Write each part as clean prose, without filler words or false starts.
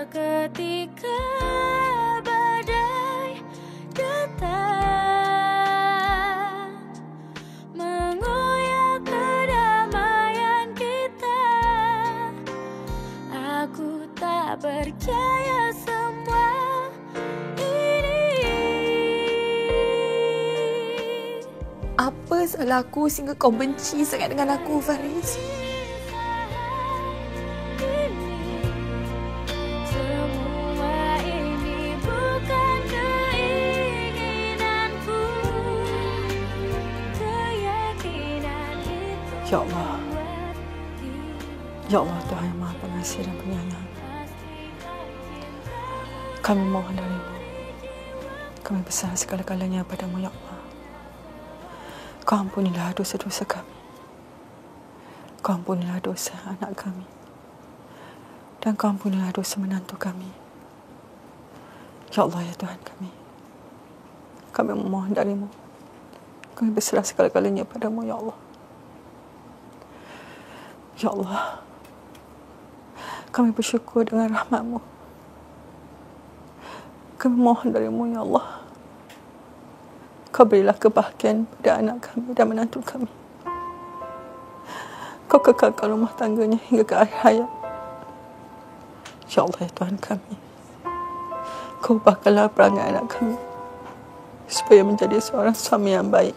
Seketika badai datang mengoyak kedamaian kita. Aku tak percaya semua ini. Apa salah aku sehingga kau benci sangat dengan aku, Faris? Ya Allah. Ya Allah, Tuhan yang Maha Pengasih dan Penyayang. Kami mohon darimu. Kami berserah segala-galanya padamu, Ya Allah. Kau ampunilah dosa-dosa kami. Kau ampunilah dosa anak kami. Dan kau ampunilah dosa menantu kami. Ya Allah, ya Tuhan kami. Kami memohon darimu. Kami berserah segala-galanya padamu, Ya Allah. Ya Allah, kami bersyukur dengan rahmat-Mu. Kami mohon darimu, Ya Allah. Kau berilah kebahagiaan pada anak kami dan menantu kami. Kau kekalkan rumah tangganya hingga ke akhir hayat. Ya Allah, ya Tuhan kami. Kau ubahkanlah perangai anak kami supaya menjadi seorang suami yang baik,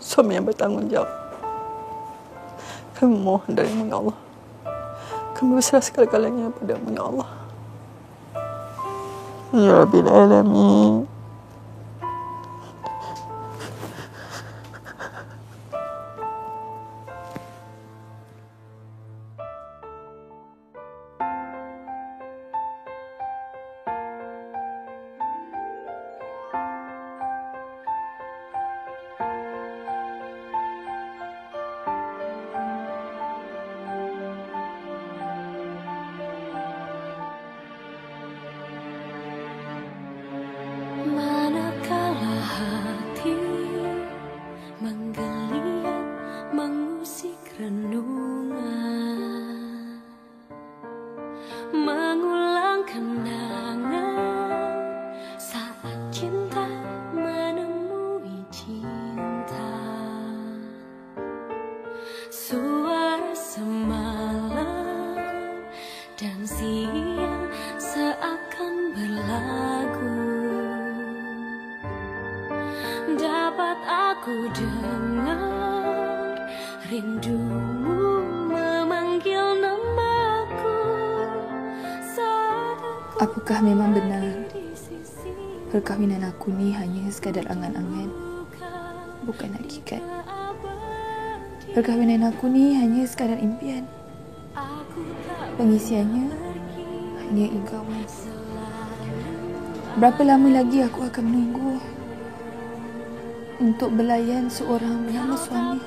suami yang bertanggungjawab. Kami mohon darimu, Ya Allah. Kami berserah segala-galanya padamu, Ya Allah. Ya Rabbil Alamin. Manakala hati menggeliat mengusik renungan, mengulang kenangan saat cinta menemui cinta. Suara semalam dan siang seakan berlagu. Dapat aku dengar rindumu memanggil namaku. Apakah memang benar perkahwinan aku ni hanya sekadar angan-angan, bukan hakikat? Perkahwinan aku ni hanya sekadar impian, pengisiannya hanya ingkauan. Berapa lama lagi aku akan menunggu untuk belayan seorang bernama suami?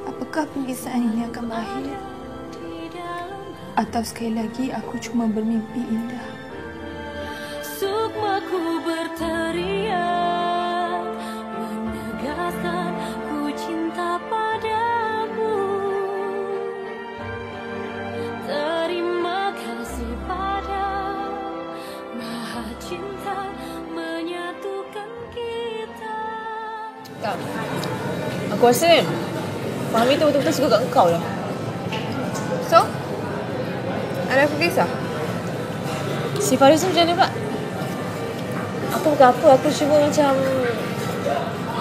Apakah pengisaan ini akan berakhir? Atau sekali lagi aku cuma bermimpi indah? Sukmaku berteriak menegaskan ku cinta padamu. Terima kasih pada Maha Cinta menyatukan kita. Kak, aku rasa Fahmi tu betul-betul suka kat kau lah. So, ada apa kisah? Si Faris macam mana pula? Aku bukan apa, aku cuma macam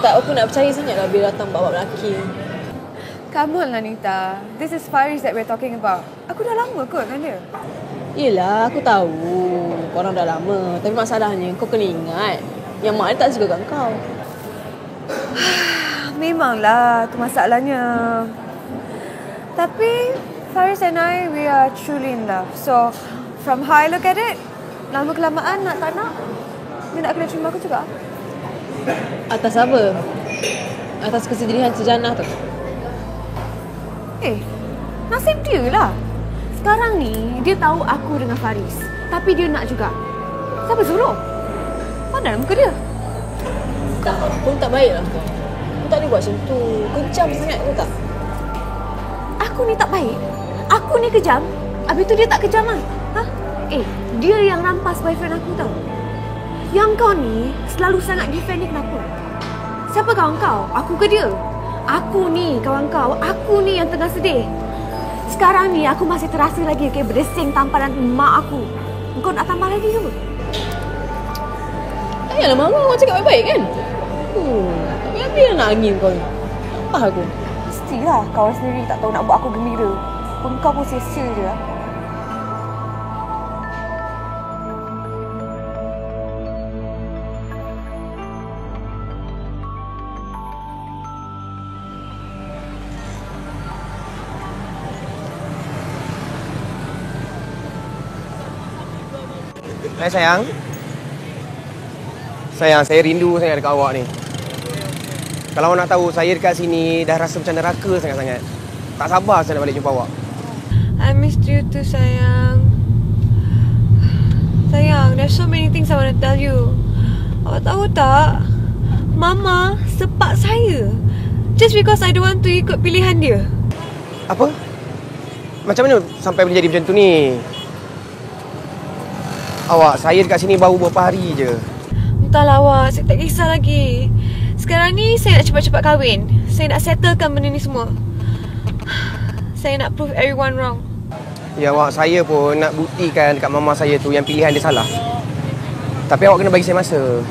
tak aku nak percaya sangat lah bila datang bawa lelaki. Come on lah Nita, this is Faris that we're talking about. Aku dah lama kot dengan dia. Yelah, aku tahu korang dah lama. Tapi masalahnya kau kena ingat yang mak dia tak suka kat kau. Memanglah, tu masalahnya. Tapi Faris and I, we are truly in love. So, from how I look at it, lama kelamaan nak tak nak, dia nak kena terima aku juga. Atas apa? Atas kesedihan sejana tu? Nasib dia lah. Sekarang ni, dia tahu aku dengan Faris. Tapi dia nak juga. Siapa suruh? Mana muka dia? Tak, pun tak baik lah kau. Kau tak boleh buat macam tu. Kejam sangat kau tak? Aku ni tak baik? Aku ni kejam? Habis tu dia tak kejam lah. Ha? Dia yang rampas boyfriend aku tau. Yang kau ni selalu sangat defend dia kenapa? Siapa kawan kau? Aku ke dia? Aku ni kawan kau. Aku ni yang tengah sedih. Sekarang ni aku masih terasa lagi berdesing tamparan mak aku. Kau nak tambah lagi ke? Tak payahlah Mama, orang cakap baik-baik kan? Habis-habis nak angin kau ni. Apa aku? Mestilah kawan sendiri tak tahu nak buat aku gembira. Pun kau pun sia-sia je lah. Hai sayang. Sayang, saya rindu sangat dekat awak ni. Kalau awak nak tahu, saya dekat sini dah rasa macam neraka sangat-sangat. Tak sabar saya nak balik jumpa awak. I missed you too, sayang. Sayang, there's so many things I want to tell you. Awak tahu tak? Mama sepak saya. Just because I don't want to ikut pilihan dia. Apa? Macam mana sampai boleh jadi macam tu ni? Awak, saya dekat sini baru beberapa hari je. Entahlah awak, saya tak kisah lagi. Sekarang ni saya nak cepat-cepat kahwin. Saya nak settlekan benda ni semua. Saya nak prove everyone wrong. Ya awak, saya pun nak buktikan dekat mama saya tu yang pilihan dia salah. Tapi awak kena bagi saya masa.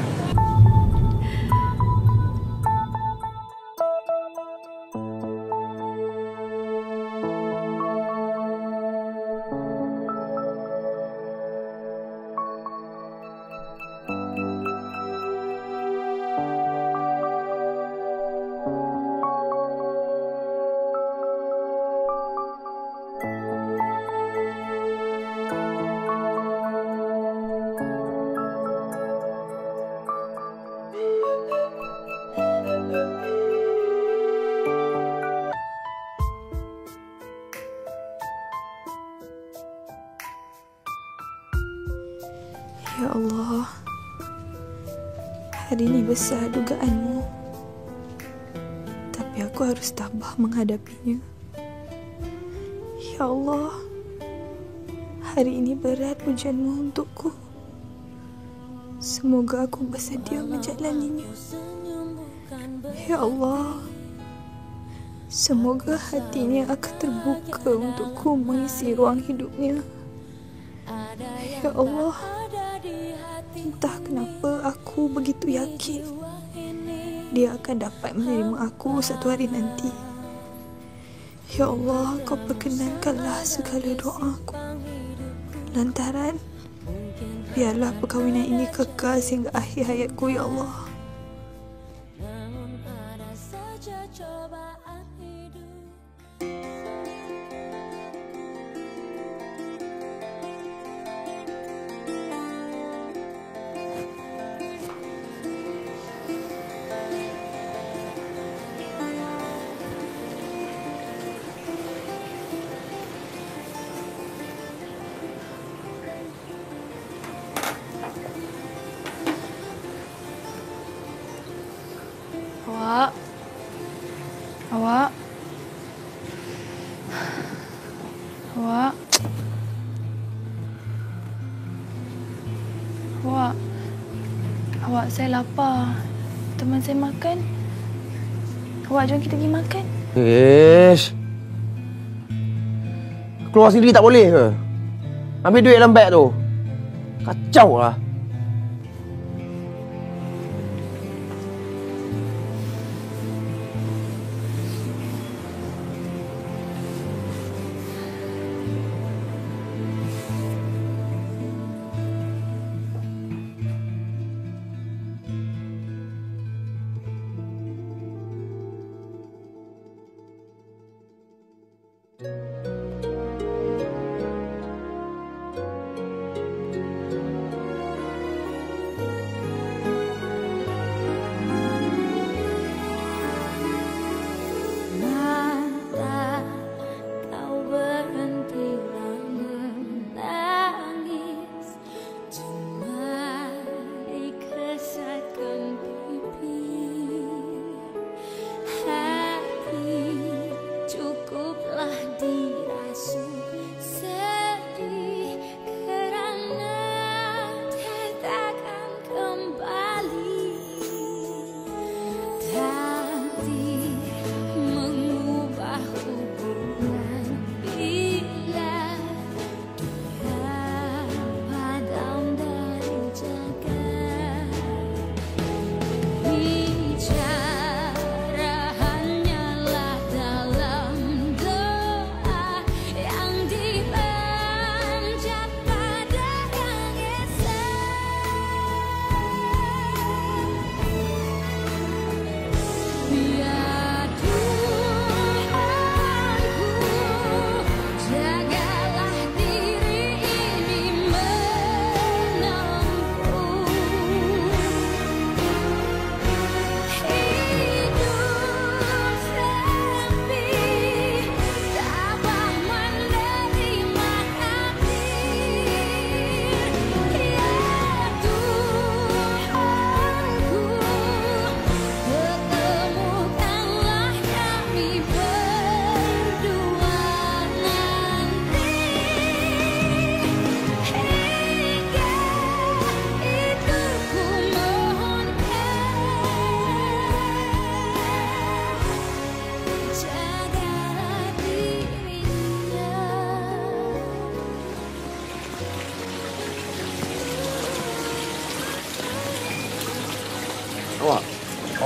Ya Allah, hari ini besar dugaanmu. Tapi aku harus tabah menghadapinya. Ya Allah, hari ini berat ujianmu untukku. Semoga aku bersedia menjalaninya. Ya Allah, semoga hatinya akan terbuka untukku mengisi ruang hidupnya. Ya Allah, entah kenapa aku begitu yakin dia akan dapat menerima aku satu hari nanti. Ya Allah, kau perkenankanlah segala doaku. Lantaran biarlah perkahwinan ini kekal sehingga akhir hayatku, ya Allah. Awak, saya lapar. Teman saya makan. Awak, jom kita pergi makan. Keluar sendiri tak boleh ke? Ambil duit dalam beg tu. Kacau lah.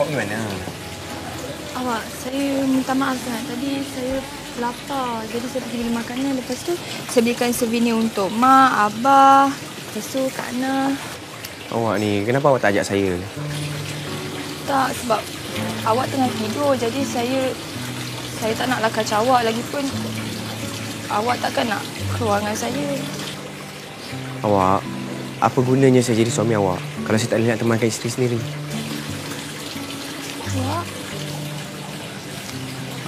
Awak gimana? Awak, saya minta maaf sangat. Tadi saya lapar. Jadi saya pergi beli makanan. Lepas tu saya belikan souvenir untuk Mak, Abah. Lepas tu Kak Ana. Awak ni, kenapa awak tak ajak saya? Tak, sebab awak tengah tidur. Jadi saya tak naklah kacau awak. Lagipun awak takkan nak keluar dengan saya. Awak, apa gunanya saya jadi suami awak kalau saya tak boleh nak temankan isteri sendiri? Awak?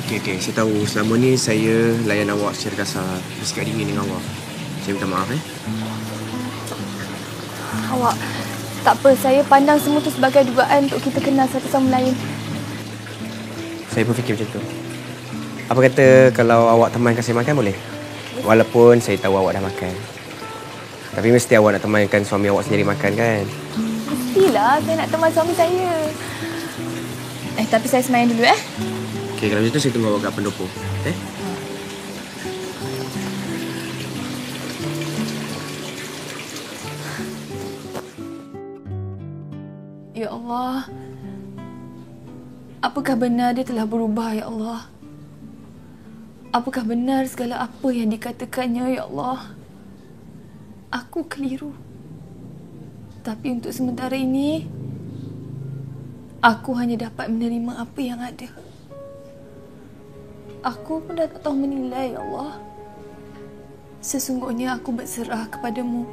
Okey, saya tahu selama ni saya layan awak secara kasar, bersikap dingin dengan awak. Saya minta maaf, Awak, tak apa. Saya pandang semua tu sebagai dugaan untuk kita kenal satu sama lain. Saya pun fikir macam tu. Apa kata kalau awak temankan saya makan boleh? Walaupun saya tahu awak dah makan. Tapi mesti awak nak temankan suami awak sendiri makan kan? Mestilah saya nak teman suami saya. Tapi saya semayang dulu Okey, kalau macam tu saya tunggu awak kat pendopo. Ya Allah. Apakah benar dia telah berubah, Ya Allah? Apakah benar segala apa yang dikatakannya, Ya Allah? Aku keliru. Tapi untuk sementara ini, aku hanya dapat menerima apa yang ada. Aku pun dah tak tahu menilai, Ya Allah. Sesungguhnya aku berserah kepadamu.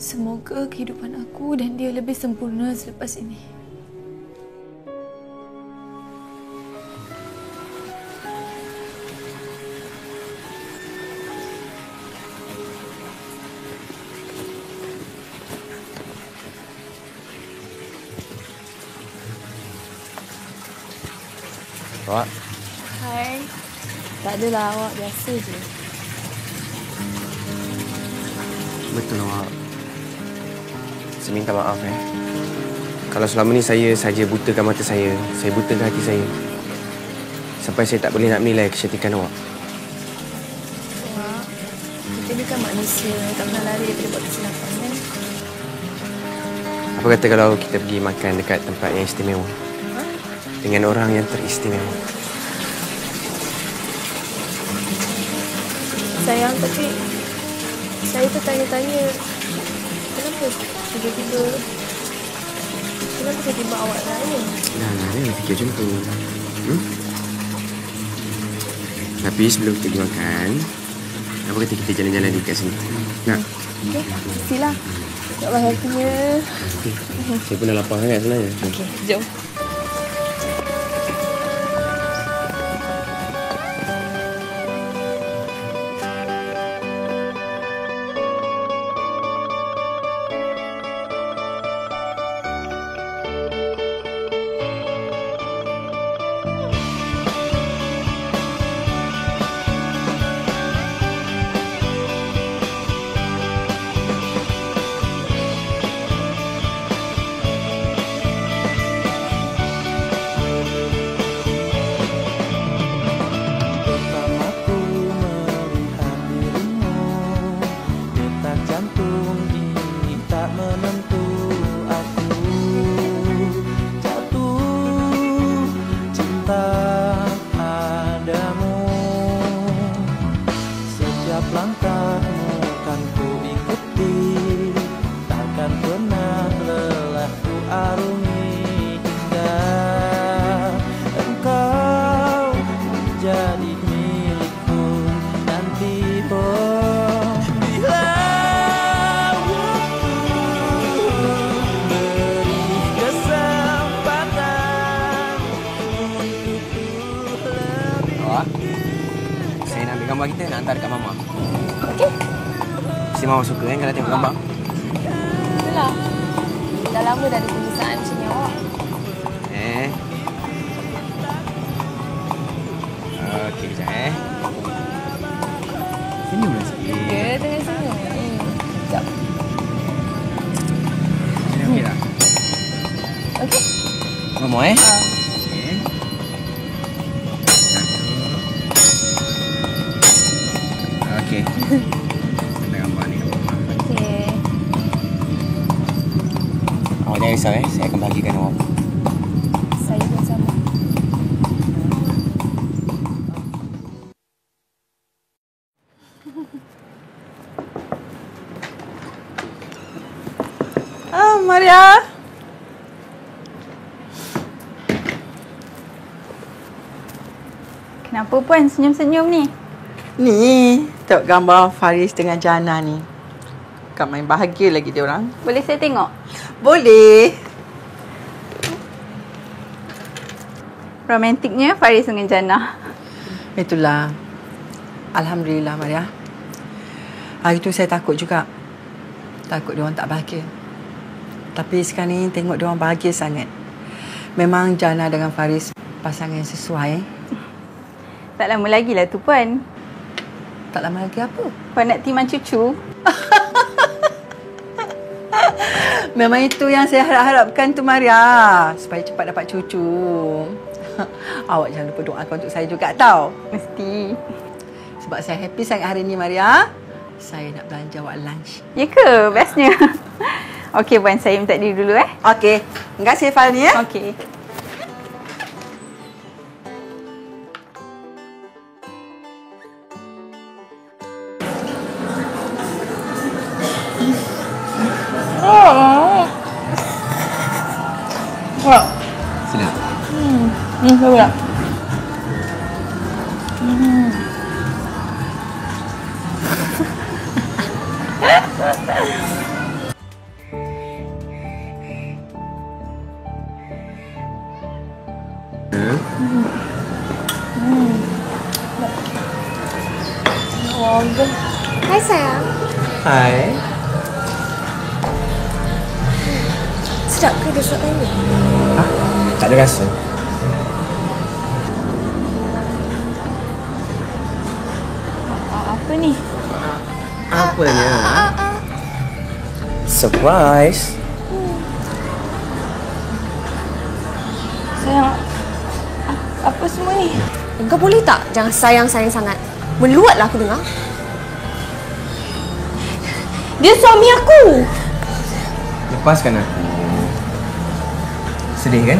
Semoga kehidupan aku dan dia lebih sempurna selepas ini. Awak? Hai. Tak adalah awak, biasa je. Betul awak. Saya minta maaf Kalau selama ni saya saja butakan mata saya butakan hati saya. Sampai saya tak boleh nak menilai kecantikan awak. Awak, kita ni kan manusia, tak pernah lari daripada buat kesilapan kan? Apa kata kalau kita pergi makan dekat tempat yang istimewa? Dengan orang yang teristimewa. Sayang, tapi saya tertanya-tanya kenapa tiba-tiba awak lain? Dia fikir macam tu. Tapi sebelum kita pergi makan, apa kata kita jalan-jalan dekat sini? Nak? Okey, mestilah. Tak payah punya. Saya pun dah lapar sangat sebenarnya. Okey, jom. Gambar kita nak hantar dekat Mama. Okey. Mesti Mama suka kan kalau tengok gambar? Itulah. Dah lama dah ada kebiasaan macam ni awak. Okey, kejap Senyumlah sikit. Ya, tengah senyum. Sekejap. Okey tak? Okey. Mama Okey. Kita gambar ni. Okey. Awak jangan risau saya akan bahagikan awak. Maria. Kenapa Puan senyum-senyum ni? Ni, tengok gambar Faris dengan Jana ni. Kan main bahagia lagi dia orang. Boleh saya tengok? Boleh. Romantiknya Faris dengan Jana. Itulah. Alhamdulillah, Maria. Hari tu saya takut juga. Takut dia orang tak bahagia. Tapi sekarang ni tengok dia orang bahagia sangat. Memang Jana dengan Faris pasangan yang sesuai. Tak lama lagi lah tu Puan. Tak lama lagi apa? Puan nak timan cucu. Memang itu yang saya harap-harapkan tu, Maria. Supaya cepat dapat cucu. Awak jangan lupa doakan untuk saya juga tau. Mesti. Sebab saya happy sangat hari ni, Maria. Saya nak belanja awak lunch. Ya ke? Bestnya. Okey Puan, saya minta diri dulu Okey. Terima kasih Fani ya. Okey. Sedap. Bagus tak? Hai sayang. Hai. Sedap ke dia suap tanya? Tak ada rasa. Apa ni? Apanya? Surprise. Sayang, apa semua ni? Kau boleh tak jangan sayang-sayang sangat? Meluatlah aku dengar. Dia suami aku! Lepaskan aku. Sedih kan?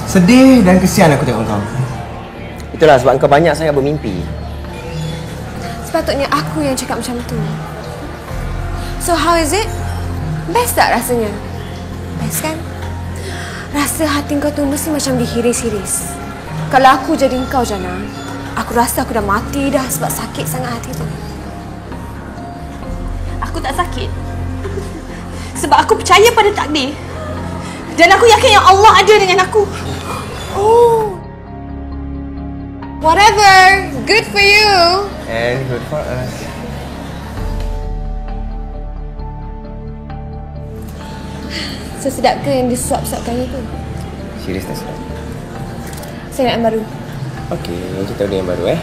Sedih dan kesian aku tengok kau. Itulah sebab kau banyak sangat bermimpi. Sepatutnya aku yang cakap macam tu. So how is it? Best tak rasanya? Best kan? Rasa hati kau tu mesti macam dihiris-hiris. Kalau aku jadi kau, Jana, aku rasa aku dah mati dah sebab sakit sangat hati tu. Aku tak sakit. Sebab aku percaya pada takdir. Dan aku yakin yang Allah ada dengan aku. Oh. Whatever. Good for you. And good for us. Sesedap ke yang disuap-suapkan itu? Serius tak sedap? Saya nak yang baru. Okey, kita ada yang baru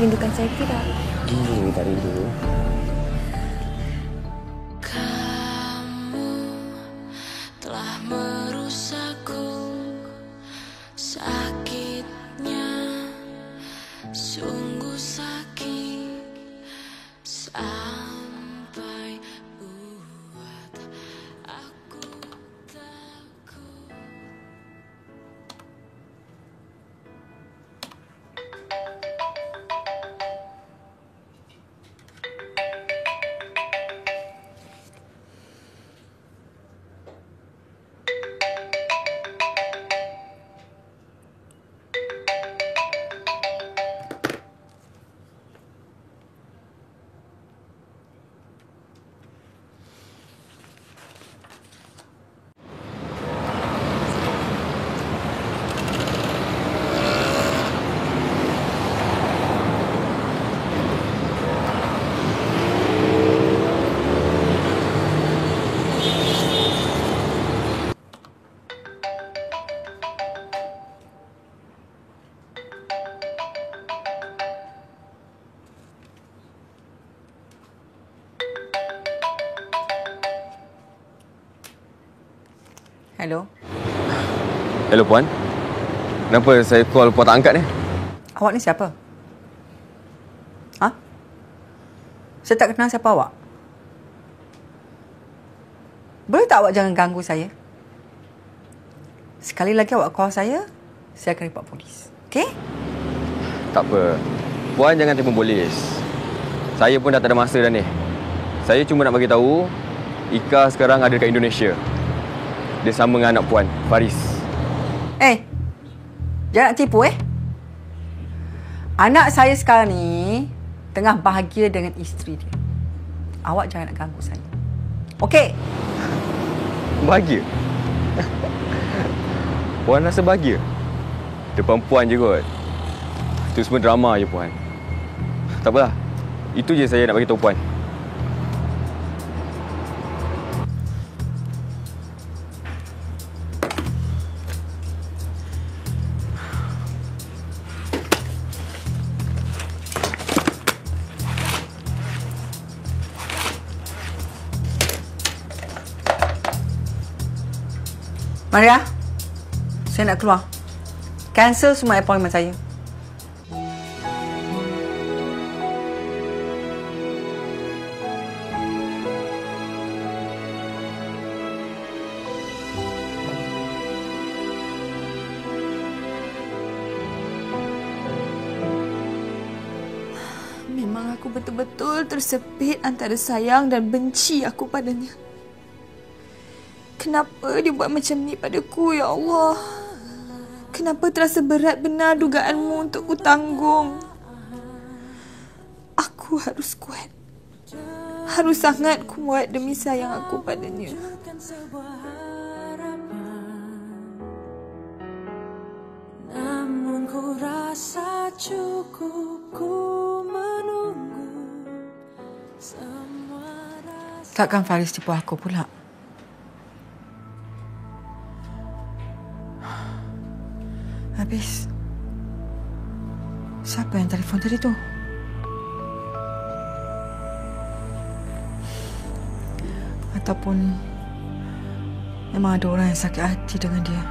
Rindukan saya tidak? Gini tak rindu. Kamu telah merusakku, sakitnya sungguh sakit sampai buat aku takut. Hello. Hello Puan. Kenapa saya call Puan tak angkat ni? Awak ni siapa? Ha? Saya tak kenal siapa awak. Boleh tak awak jangan ganggu saya? Sekali lagi awak call saya akan report polis. Okey? Tak apa. Puan jangan telefon polis. Saya pun dah tak ada masa dah ni. Saya cuma nak bagi tahu Ika sekarang ada dekat Indonesia. Dia sama dengan anak puan, Faris. Jangan nak tipu Anak saya sekarang ni tengah bahagia dengan isteri dia. Awak jangan nak ganggu saya. Okey? Bahagia? Puan rasa bahagia? Depan puan je kot. Itu semua drama je puan. Tak apalah. Itu je saya nak bagi tahu puan. Maria, saya nak keluar. Cancel semua appointment saya. Memang aku betul-betul tersepit antara sayang dan benci aku padanya. Kenapa dia buat macam ni padaku, ya Allah? Kenapa terasa berat benar dugaanmu untuk ku tanggung? Aku harus kuat. Harus sangat kuat demi sayang aku padanya. Namun ku rasa cukup ku menunggu. Takkan Faris tipu aku pula? Habis, siapa yang telefon tadi tu? Ataupun memang ada orang yang sakit hati dengan dia.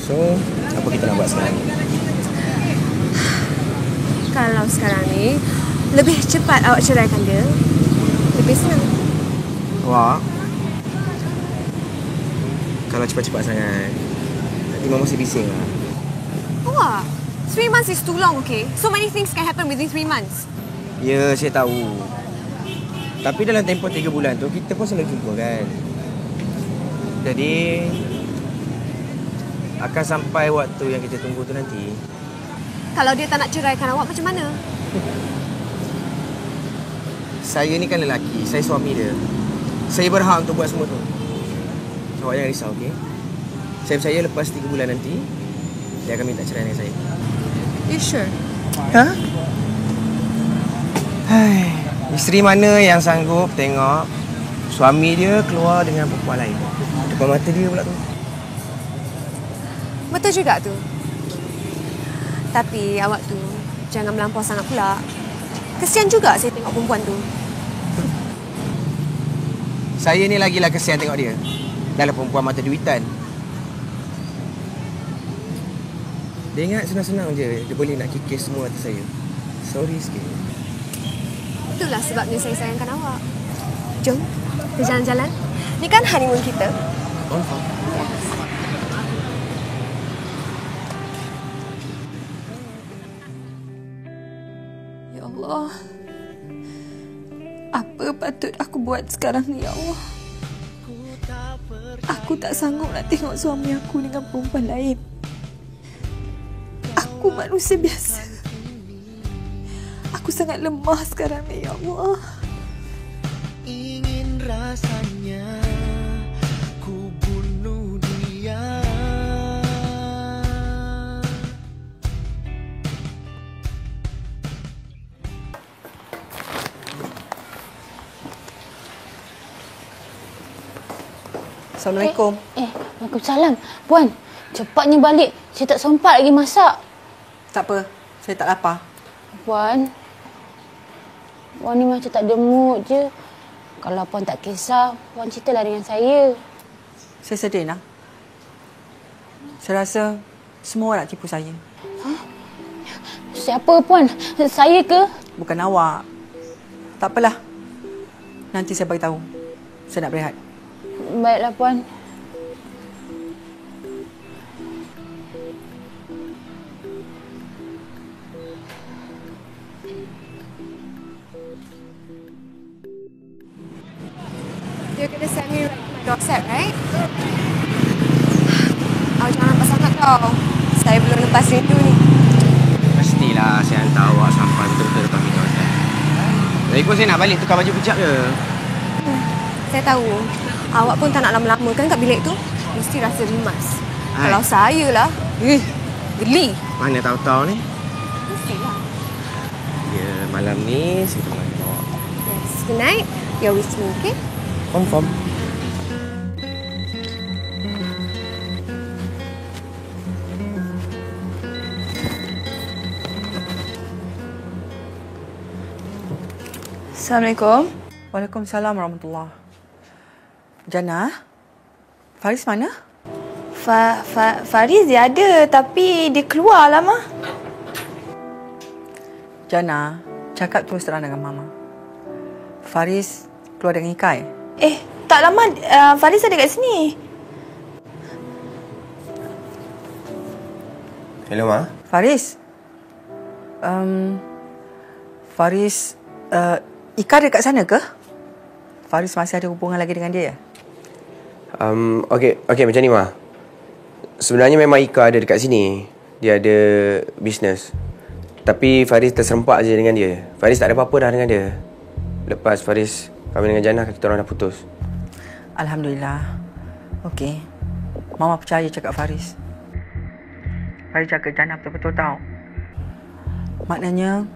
So, apa kita nak buat sekarang? Kalau sekarang ni, lebih cepat awak ceraikan dia, lebih senang. Wah. Kalau cepat-cepat sangat, nanti Mama mesti bising lah. Awak, 3 months is too long, okay? So many things can happen within 3 months. Ya, saya tahu. Tapi dalam tempoh 3 bulan tu, kita pun selalu jumpa kan? Jadi, akan sampai waktu yang kita tunggu tu nanti. Kalau dia tak nak ceraikan awak, macam mana? Saya ni kan lelaki, saya suami dia. Saya berhak untuk buat semua tu. So, awak jangan risau, okey? Saya percaya lepas 3 bulan nanti, dia akan minta cerai dengan saya. You sure? Ha? Hai, isteri mana yang sanggup tengok suami dia keluar dengan perempuan lain? Depan mata dia pula tu. Betul juga tu. Tapi awak tu jangan melampau sangat pula. Kesian juga saya tengok perempuan tu. Saya ni lagilah kesian tengok dia. Dalam perempuan mata duitan. Dia ingat senang-senang je dia boleh nak kikis semua atas saya. Sorry sikit. Itulah sebabnya saya sayangkan awak. Jom, kita jalan-jalan. Ni kan honeymoon kita. Confirm. Ya Allah. Apa patut aku buat sekarang ni, ya Allah? Aku tak sanggup nak tengok suami aku dengan perempuan lain. Aku manusia biasa. Aku sangat lemah sekarang ni, ya Allah. Ingin rasanya ku bunuh dia. Assalamualaikum. Waalaikumsalam. Puan, cepatnya balik. Saya tak sempat lagi masak. Tak apa, saya tak lapar. Puan ni macam tak ada mood je. Kalau Puan tak kisah, Puan ceritalah dengan saya. Saya sedih, Nah. Saya rasa semua orang nak tipu saya. Siapa, Puan? Saya ke? Bukan awak. Tak apalah. Nanti saya beritahu. Saya nak berehat. Baiklah, Puan. You're gonna send me right to my doorstep, right? Jangan nampak sangat tau. Saya belum lepas rindu ni. Pastilah saya hantar awak sampai betul-betul depan pintu hotel. Lagipun saya nak balik tukar baju pejap je. Saya tahu. Awak pun tak nak lama-lama kan kat bilik tu? Mesti rasa rimas. Kalau saya lah, geli. Mana tahu-tahu ni? Mestilah. Ya, malam ni saya temani awak. Yes, good night. You're with me, okay? Confirm. Assalamualaikum. Waalaikumsalam warahmatullahi. Jana? Faris mana? Faris dia ada tapi dia keluar lah, Ma. Jana, cakap terus terang dengan Mama. Faris keluar dengan Ikai. Tak lama Faris ada kat sini. Hello, Ma. Faris? Faris, Ika ada kat sana ke? Faris masih ada hubungan lagi dengan dia? Okey, macam ni, Ma. Sebenarnya memang Ika ada dekat sini. Dia ada bisnes. Tapi Faris terserempak je dengan dia. Faris tak ada apa-apa dah dengan dia. Lepas Faris kahwin dengan Jannah, kita orang dah putus. Alhamdulillah. Okey. Mama percaya cakap Faris. Faris jaga Jannah betul-betul tahu. Maknanya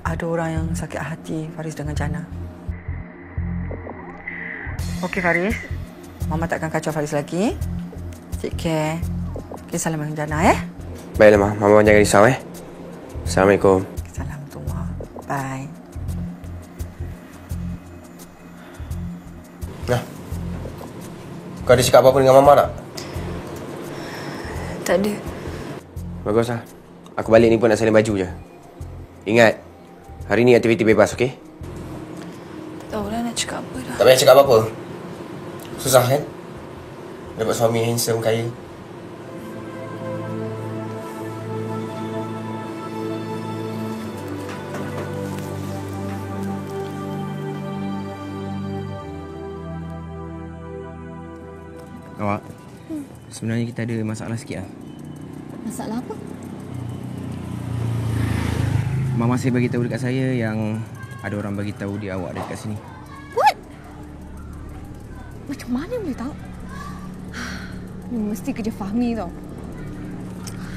ada orang yang sakit hati Faris dengan Jannah. Okey Faris. Mama takkan kacau Faris lagi. Take care. Okay, salam dengan Jannah Baiklah, Ma. Mama jangan risau Assalamualaikum. Assalamualaikum. Bye. Nah. Kau ada cakap apa-apa dengan Mama tak? Tak ada. Baguslah. Aku balik ni pun nak salin baju je. Ingat, hari ni aktiviti bebas, okey? Tak tahulah nak cakap apa dah. Tak payah cakap apa-apa. Susah kan? Dapat suami handsome, kaya. Awak, sebenarnya kita ada masalah sikit lah. Masalah apa? Mama saya bagi tahu dekat saya yang ada orang bagi tahu dia awak ada dekat sini. What? Macam mana boleh tahu? Ni mesti kerja Fahmi tau.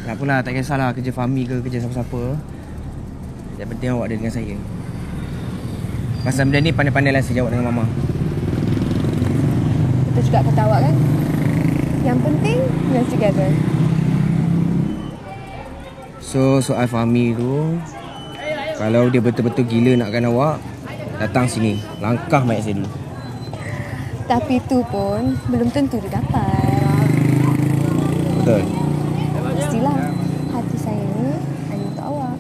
Tak apalah, tak kisahlah kerja Fahmi ke kerja siapa-siapa. Yang penting awak ada dengan saya. Pasal benda ni pandai-pandailah saya jawab dengan Mama. Betul juga kata awak kan? Yang penting, we're together. So, soal Fahmi tu, kalau dia betul-betul gila nakkan awak, datang sini. Langkah mayat saya dulu. Tapi tu pun belum tentu dia dapat. Betul? Pastilah. Hati saya ni hanya untuk awak.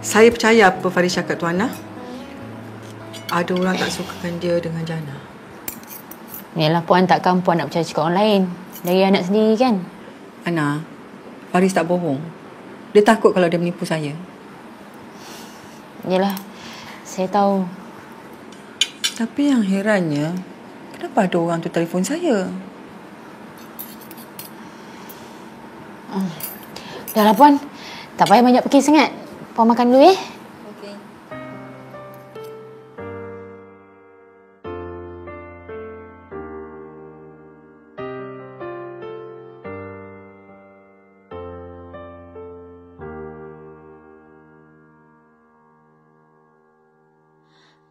Saya percaya apa Faris cakap tu, Ana. Ada orang tak sukakan dia dengan Jannah. Yalah, Puan takkan Puan nak percaya cakap orang lain. Dari anak sendiri kan? Ana, Faris tak bohong. Dia takut kalau dia menipu saya. Yalah, saya tahu. Tapi yang herannya, kenapa ada orang tu telefon saya? Dah lah, Puan. Tak payah banyak fikir sangat. Puan makan dulu, Okey.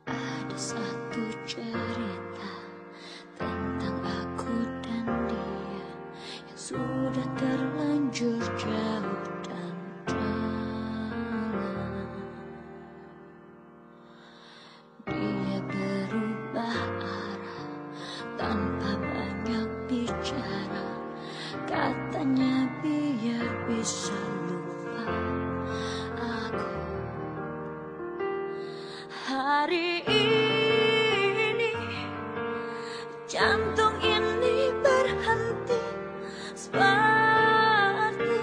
Ada satu cerita tentang aku dan dia yang sudah terlanjur jauh dan dalam. Dia berubah arah tanpa banyak bicara. Katanya biar bisa lupa aku. Hari ini jantung ini berhenti, seperti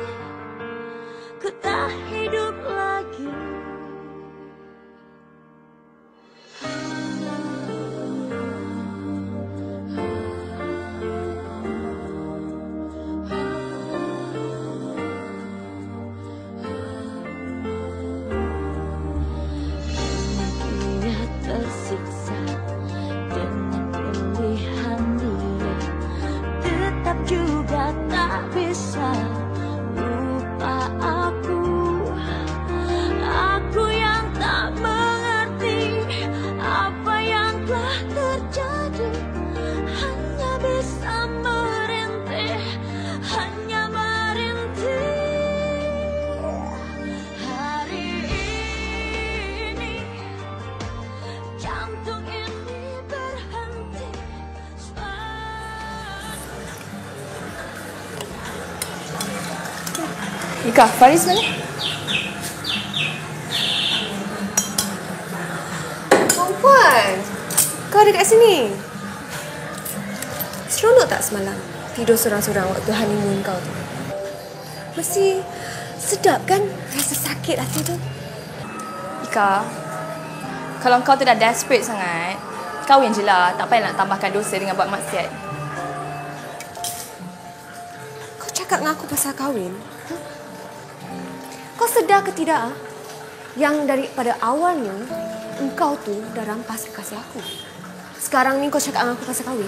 ku tak hidup lagi. Dia tersiksa dengan pilihan dia, tetap juga tak bisa lupa aku. Aku yang tak mengerti apa yang telah terjadi, hanya bisa merintih, hanya merintih. Hari ini jantung ini berhenti. Ika, Faris mana? Perempuan, kau ada kat sini. Seronok tak semalam tidur sorang-sorang waktu honeymoon kau tu? Mesti sedap kan rasa sakit hati tu? Ika, kalau kau tu dah desperate sangat, kahwin je lah. Tak payah nak tambahkan dosa dengan buat maksiat. Kau cakap dengan aku pasal kahwin? Kau sedar ke tidak yang daripada awalnya engkau tu dah rampas kekasih aku. Sekarang ni kau cakap dengan aku pasal kahwin.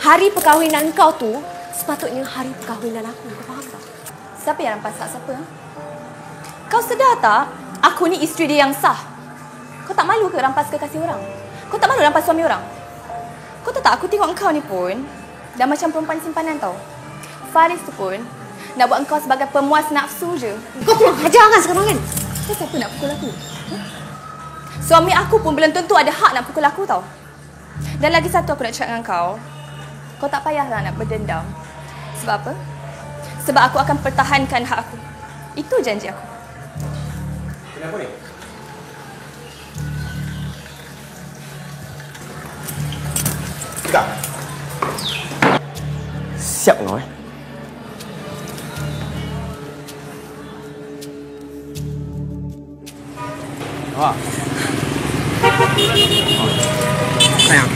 Hari perkahwinan kau tu sepatutnya hari perkahwinan aku. Kau faham tak? Siapa yang rampas hak siapa? Kau sedar tak? Aku ni isteri dia yang sah. Kau tak malu ke rampas kekasih orang? Kau tak malu rampas suami orang? Kau tahu tak, aku tengok engkau ni pun dah macam perempuan simpanan tau. Faris tu pun nak buat engkau sebagai pemuas nafsu je. Kau kurang ajar kan sekarang kan? Kau siapa nak pukul aku? Suami aku pun belum tentu ada hak nak pukul aku tau. Dan lagi satu aku nak cakap dengan kau. Kau tak payahlah nak berdendam. Sebab apa? Sebab aku akan pertahankan hak aku. Itu janji aku. Kenapa ni? Ika. Siap kau Awak. Sayang.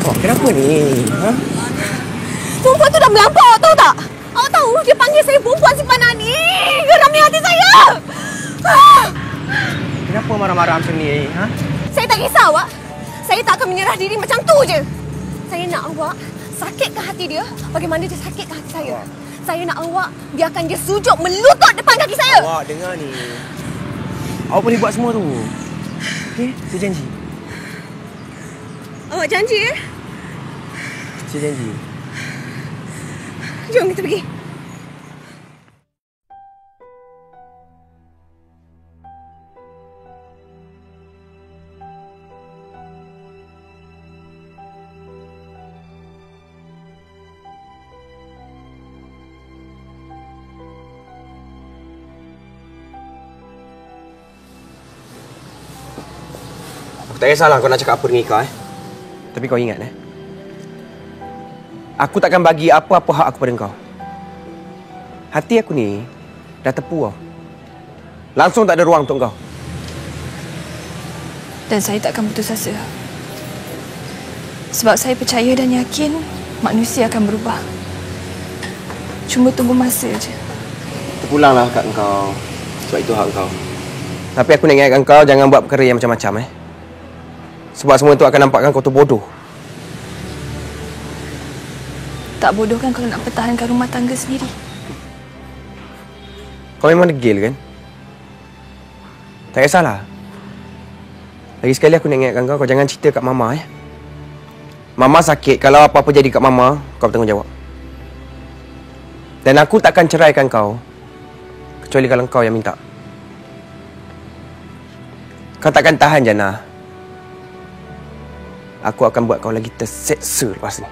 Oh, kenapa ni? Ha? Perempuan tu dah melampau, tahu tak? Awak tahu dia panggil saya perempuan simpanan ni. Geramnya hati saya. Kenapa marah-marah macam ni? Ha? Saya tak kisah awak. Saya tak akan menyerah diri macam tu je. Saya nak awak sakitkan hati dia bagaimana dia sakitkan hati saya. Saya nak awak biarkan dia sujud melutut depan kaki saya. Awak dengar ni. Awak boleh buat semua tu. Okey, saya janji. Awak janji ya? Saya janji. Jom kita pergi. Tak kisahlah kau nak cakap apa dengan Ika. Tapi kau ingat aku takkan bagi apa-apa hak aku pada kau. Hati aku ni dah tepu kau. Langsung tak ada ruang untuk kau. Dan saya takkan putus asa. Sebab saya percaya dan yakin manusia akan berubah. Cuma tunggu masa je. Terpulanglah kat kau. Sebab itu hak kau. Tapi aku nak ingatkan kau jangan buat perkara yang macam-macam. Sebab semua itu akan nampakkan kau tu bodoh. Tak bodoh kan kalau nak pertahankan rumah tangga sendiri? Kau memang degil kan? Tak kisahlah. Lagi sekali aku nak ingatkan kau jangan cerita kat Mama. Mama sakit. Kalau apa-apa jadi kat Mama, kau bertanggungjawab. Dan aku takkan ceraikan kau kecuali kalau kau yang minta. Kau takkan tahan, Jannah. Aku akan buat kau lagi terseksa lepas ni.